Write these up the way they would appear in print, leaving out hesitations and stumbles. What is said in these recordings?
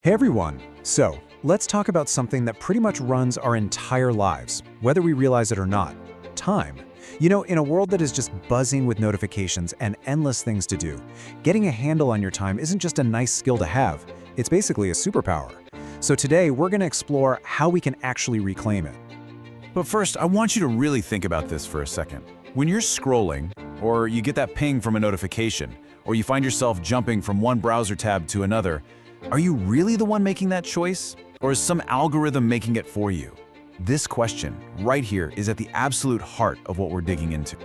Hey everyone! So, let's talk about something that pretty much runs our entire lives, whether we realize it or not: time. In a world that is just buzzing with notifications and endless things to do, getting a handle on your time isn't just a nice skill to have, it's basically a superpower. So today, we're going to explore how we can actually reclaim it. But first, I want you to really think about this for a second. When you're scrolling, or you get that ping from a notification, or you find yourself jumping from one browser tab to another, are you really the one making that choice? Or is some algorithm making it for you? This question, right here, is at the absolute heart of what we're digging into.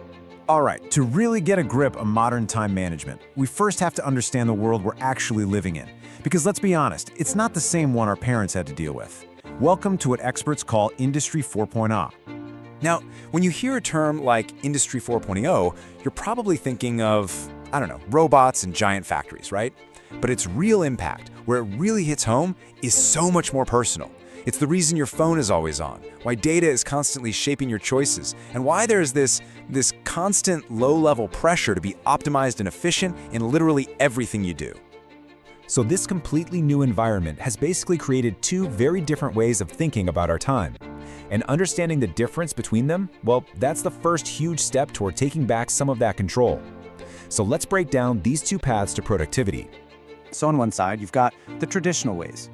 All right, to really get a grip on modern time management, we first have to understand the world we're actually living in. Because let's be honest, it's not the same one our parents had to deal with. Welcome to what experts call Industry 4.0. Now, when you hear a term like Industry 4.0, you're probably thinking of, robots and giant factories, right? But its real impact, where it really hits home, is so much more personal. It's the reason your phone is always on, why data is constantly shaping your choices, and why there's this constant low-level pressure to be optimized and efficient in literally everything you do. So this completely new environment has basically created two very different ways of thinking about our time. And understanding the difference between them, well, that's the first huge step toward taking back some of that control. So let's break down these two paths to productivity. So on one side, you've got the traditional ways.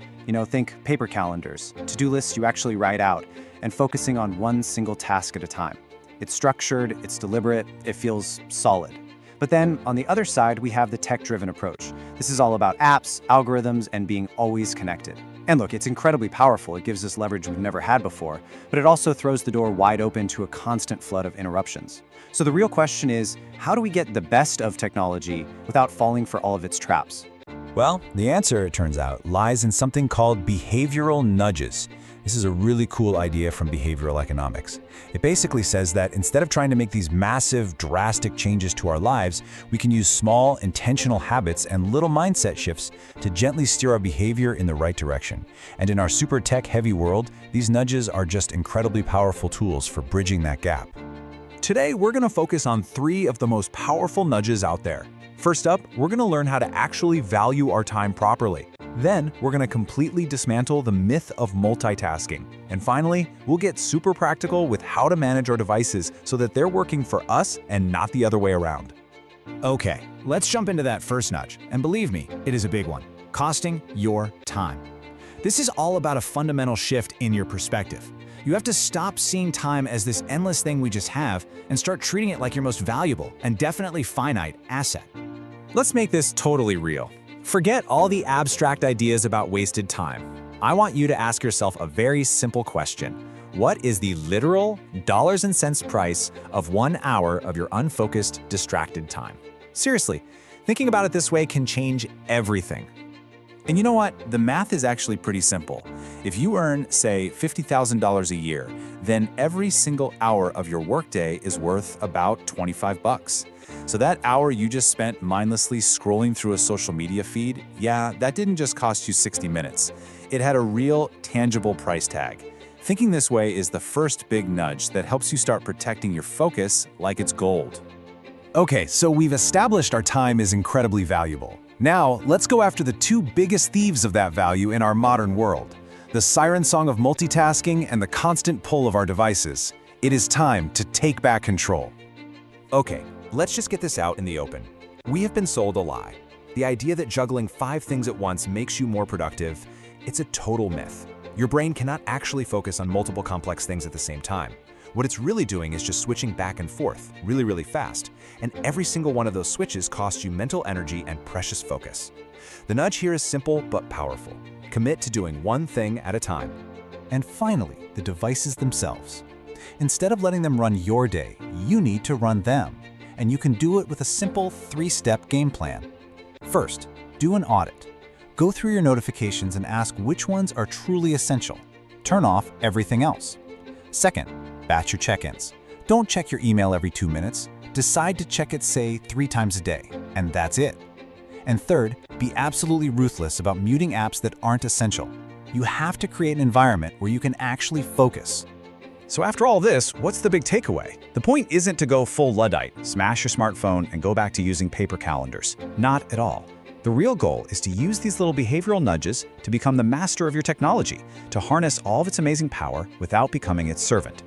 Think paper calendars, to-do lists you actually write out, and focusing on one single task at a time. It's structured, it's deliberate, it feels solid. But then, on the other side, we have the tech-driven approach. This is all about apps, algorithms, and being always connected. And look, it's incredibly powerful. It gives us leverage we've never had before, but it also throws the door wide open to a constant flood of interruptions. So the real question is, how do we get the best of technology without falling for all of its traps? Well, the answer, it turns out, lies in something called behavioral nudges. This is a really cool idea from behavioral economics. It basically says that instead of trying to make these massive, drastic changes to our lives, we can use small, intentional habits and little mindset shifts to gently steer our behavior in the right direction. And in our super tech-heavy world, these nudges are just incredibly powerful tools for bridging that gap. Today, we're going to focus on three of the most powerful nudges out there. First up, we're going to learn how to actually value our time properly. Then, we're going to completely dismantle the myth of multitasking. And finally, we'll get super practical with how to manage our devices so that they're working for us and not the other way around. Okay, let's jump into that first nudge. And believe me, it is a big one: costing your time. This is all about a fundamental shift in your perspective. You have to stop seeing time as this endless thing we just have and start treating it like your most valuable and definitely finite asset. Let's make this totally real. Forget all the abstract ideas about wasted time. I want you to ask yourself a very simple question. What is the literal dollars and cents price of 1 hour of your unfocused, distracted time? Seriously, thinking about it this way can change everything. And you know what? The math is actually pretty simple. If you earn, say, $50,000 a year, then every single hour of your workday is worth about $25. So that hour you just spent mindlessly scrolling through a social media feed, yeah, that didn't just cost you 60 minutes. It had a real, tangible price tag. Thinking this way is the first big nudge that helps you start protecting your focus like it's gold. Okay, so we've established our time is incredibly valuable. Now, let's go after the two biggest thieves of that value in our modern world: the siren song of multitasking and the constant pull of our devices. It is time to take back control. Okay, let's just get this out in the open. We have been sold a lie. The idea that juggling 5 things at once makes you more productive, it's a total myth. Your brain cannot actually focus on multiple complex things at the same time. What it's really doing is just switching back and forth, really, really fast. And every single one of those switches costs you mental energy and precious focus. The nudge here is simple but powerful. Commit to doing one thing at a time. And finally, the devices themselves. Instead of letting them run your day, you need to run them. And you can do it with a simple 3-step game plan. First, do an audit. Go through your notifications and ask which ones are truly essential. Turn off everything else. Second, batch your check-ins. Don't check your email every 2 minutes. Decide to check it, say, 3 times a day, and that's it. And third, be absolutely ruthless about muting apps that aren't essential. You have to create an environment where you can actually focus. So after all this, what's the big takeaway? The point isn't to go full Luddite, smash your smartphone, and go back to using paper calendars. Not at all. The real goal is to use these little behavioral nudges to become the master of your technology, to harness all of its amazing power without becoming its servant.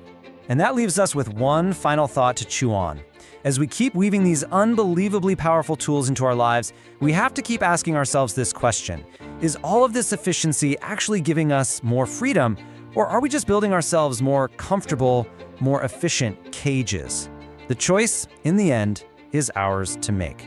And that leaves us with one final thought to chew on. As we keep weaving these unbelievably powerful tools into our lives, we have to keep asking ourselves this question: is all of this efficiency actually giving us more freedom, or are we just building ourselves more comfortable, more efficient cages? The choice, in the end, is ours to make.